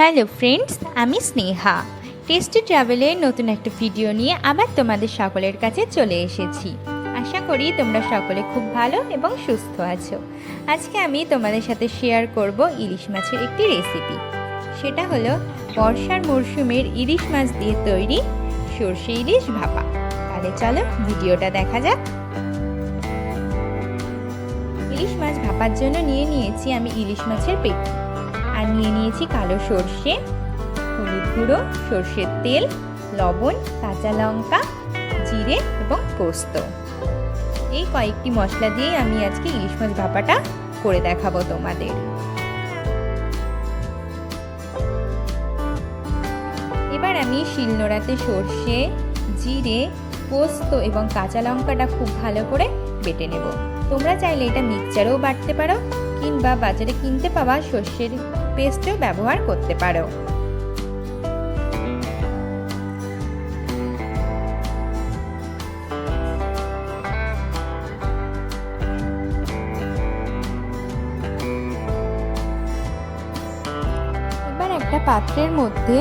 Hello friends, আমি Sneha. Tasty ট্রাভেলের নতুন একটা ভিডিও নিয়ে আবার তোমাদের সকলের কাছে চলে এসেছি। আশা করি তোমরা সকলে খুব ভালো এবং সুস্থ আছো। আজকে আমি তোমাদের সাথে শেয়ার করব ইলিশ মাছের একটি রেসিপি। সেটা হলো বর্ষার মরশুমের ইলিশ মাছ দিয়ে তৈরি সর্ষে ইলিশ ভাপা। তাহলে চলো ভিডিওটা দেখা যাক। ইলিশ মাছ ভাপার জন্য নিয়েছি আমি ইলিশ মাছের পেটি, আর নিয়েছি কালো সর্ষে, হলুদ গুঁড়ো, সর্ষের তেল, লবণ, কাঁচা লঙ্কা, জিরে এবং পোস্ত। এই কয়েকটি মশলা দিয়েই আমি আজকে ইলিশ মাছ ভাপাটা করে দেখাবো তোমাদের। এবার আমি শিলনোড়াতে সর্ষে, জিরে, পোস্ত এবং কাঁচা লঙ্কাটা খুব ভালো করে বেটে নেব। তোমরা চাইলে এটা মিক্সচারেও বাটতে পারো, কিংবা বাজারে কিনতে পাওয়া সর্ষের পেস্টও ব্যবহার করতে পারো। এবার একটা পাত্রের মধ্যে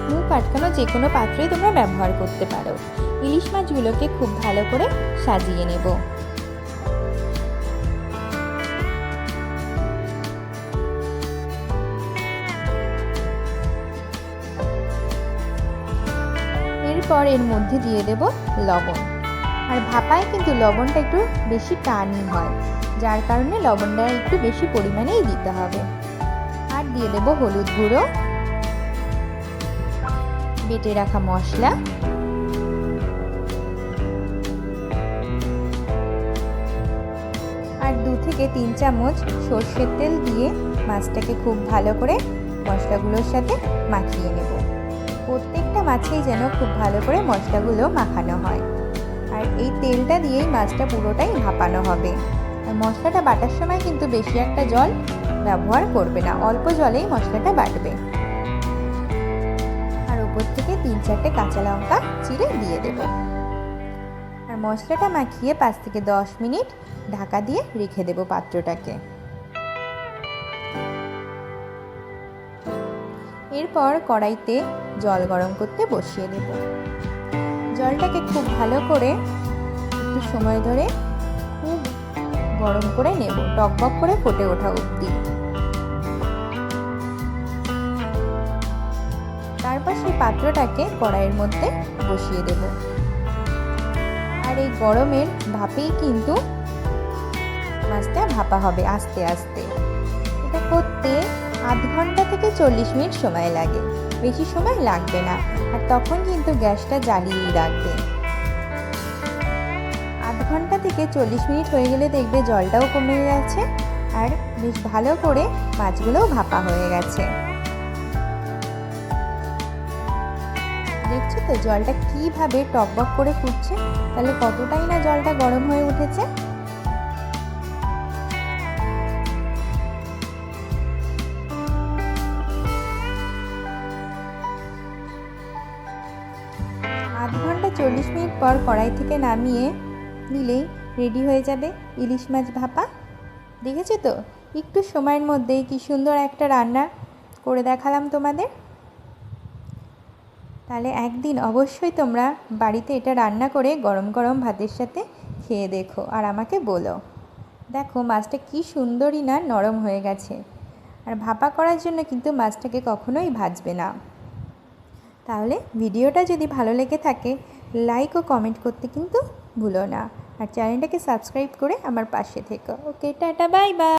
মুখ আটকানো যে কোনো পাত্রেই তোমরা ব্যবহার করতে পারো। ইলিশ মাছগুলোকে খুব ভালো করে সাজিয়ে নেব। এরপর এর মধ্যে দিয়ে দেব লবণ। আর ভাপায় কিন্তু লবণটা একটু বেশি টানই হয়, যার কারণে লবণটা একটু বেশি পরিমাণেই দিতে হবে। আর দিয়ে দেব হলুদ গুঁড়ো, বেটে রাখা মশলা, আর 2 থেকে 3 চামচ সর্ষের তেল দিয়ে মাছটাকে খুব ভালো করে মশলাগুলোর সাথে মাখিয়ে নেব। প্রত্যেকটা মাছেই যেন খুব ভালো করে মশলাগুলো মাখানো হয়। আর এই তেলটা দিয়েই মাছটা পুরোটাই ভাপানো হবে। আর মশলাটা বাটার সময় কিন্তু বেশি একটা জল ব্যবহার করবে না, অল্প জলেই মশলাটা বাটবে। আর উপর থেকে 3-4টে কাঁচা লঙ্কা চিড়ে দিয়ে দেব। আর মশলাটা মাখিয়ে 5 থেকে 10 মিনিট ঢাকা দিয়ে রেখে দেব পাত্রটাকে। এরপর কড়াইতে জল গরম করতে বসিয়ে দেব। জলটাকে খুব ভালো করে একটু সময় ধরে খুব গরম করে নেব, টকবক করে ফুটে ওঠা অবধি। তারপর সেই পাত্রটাকে কড়াইয়ের মধ্যে বসিয়ে দেব। আর এই গরমের ভাপেই কিন্তু মাছটা ভাপা হবে আস্তে আস্তে। এটা করতে আধ ঘন্টা থেকে 40 মিনিট সময় লাগে, বেশি সময় লাগবে না। আর তখন কিন্তু গ্যাসটা জ্বালিয়েই রাখবে। আধ ঘন্টা থেকে 40 মিনিট হয়ে গেলে দেখবে জলটাও কমে গেছে, আর বেশ ভালো করে মাছগুলোও ভাপা হয়ে গেছে। দেখছো তো জলটা কিভাবে টকবক করে ফুটছে? তাহলে কতটাই না জলটা গরম হয়ে উঠেছে। আধ ঘন্টা 40 মিনিট পর কড়াই থেকে নামিয়ে নিলেই রেডি হয়ে যাবে ইলিশ মাছ ভাপা। দেখেছো তো একটু সময়ের মধ্যেই কি সুন্দর একটা রান্না করে দেখালাম তোমাদের। তাহলে একদিন অবশ্যই তোমরা বাড়িতে এটা রান্না করে গরম গরম ভাতের সাথে খেয়ে দেখো, আর আমাকে বলো। দেখো মাছটা কি সুন্দরই না নরম হয়ে গেছে। আর ভাপা করার জন্য কিন্তু মাছটাকে কখনোই ভাজবে না। তাহলে ভিডিওটা যদি ভালো লেগে থাকে লাইক ও কমেন্ট করতে কিন্তু ভুলো না। আর চ্যানেলটাকে সাবস্ক্রাইব করে আমার পাশে থেকো। ওকে, টাটা, বাই বাই।